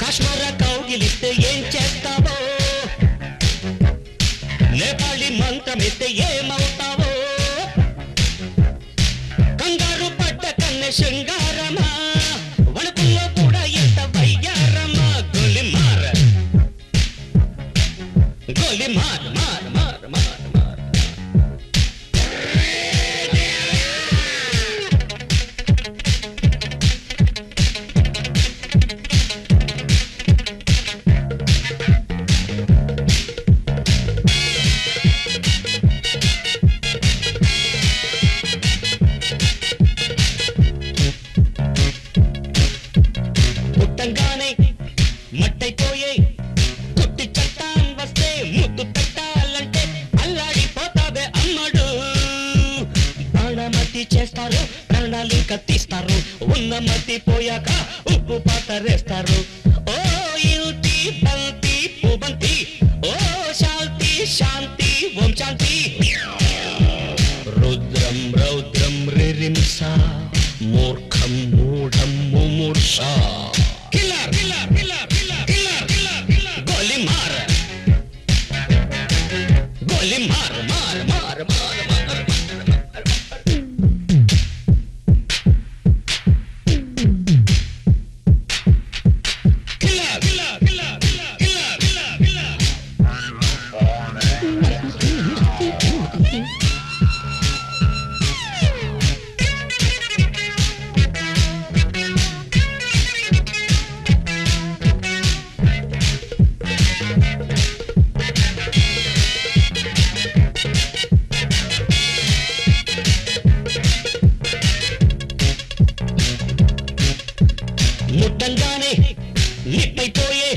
కాశ్మీర కౌగిలిస్తే ఏం చేస్తావో, నేపాళి మంత్రమిస్తే ఏమవుతావో, కంగారు పడ్డ కన్నె శృంగారమా, వణుకుల్లో కూడా ఎంత వయ్యారమా. గోలి మార్ గోలి మార్ మార్ మార్ మార్ మార్. పుట్టంగానే మట్టైపోయే కుట్టి చట్టాన్ వస్తే ముద్దు పెట్టాలంటే అల్లాడిపోతావే అమ్మడు. బాణమతి చేస్తారు, ప్రాణాలు కత్తిస్తారు, ఉన్న మతి పోయాక ఉప్పు పాతరేస్తారు. ఓ యుతి బంతి పుబంతి, ఓ శాంతి శాంతి ఓం శాంతి. రుద్రం రౌద్రం రిరింస, మూర్ఖం మూఢం ముమూర్ష. Killer killer killer killer killer killer. గోలి మార్ గోలి మార్ మార్ మార్ మార్ మార్. Killer killer killer killer killer killer. ముట్టంగానే నిట్టయిపోయే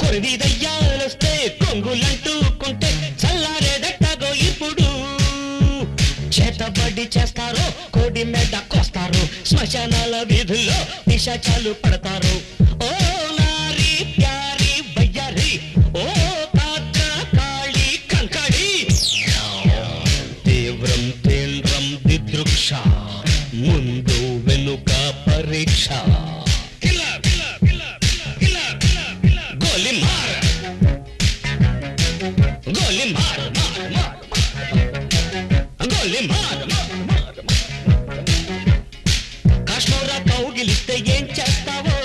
కొరివి దయ్యాలొస్తే కొంగులంటూకుంటే చల్లారేదట్టగో ఇప్పుడు. చేతబడి చేస్తారో, కోడి మెడ కోస్తారు, శ్మశానాల వీధుల్లో పిశాచాలు పడతారు. ఓ నారి ప్యారి వయ్యారి, ఓ కాక కాళి కంకడి. తీవ్రం తీవ్రం దిదృక్ష, ముందు వెనుక పరీక్ష. గోలి మార్ గోలి మార్ మార్ మార్ గోలి మార్ మార్ మార్. కాశ్మీర కౌగిలిస్తే ఏం చేస్తావో,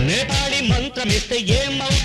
నేపాళి మంత్రమిస్తే ఏమవుతావో,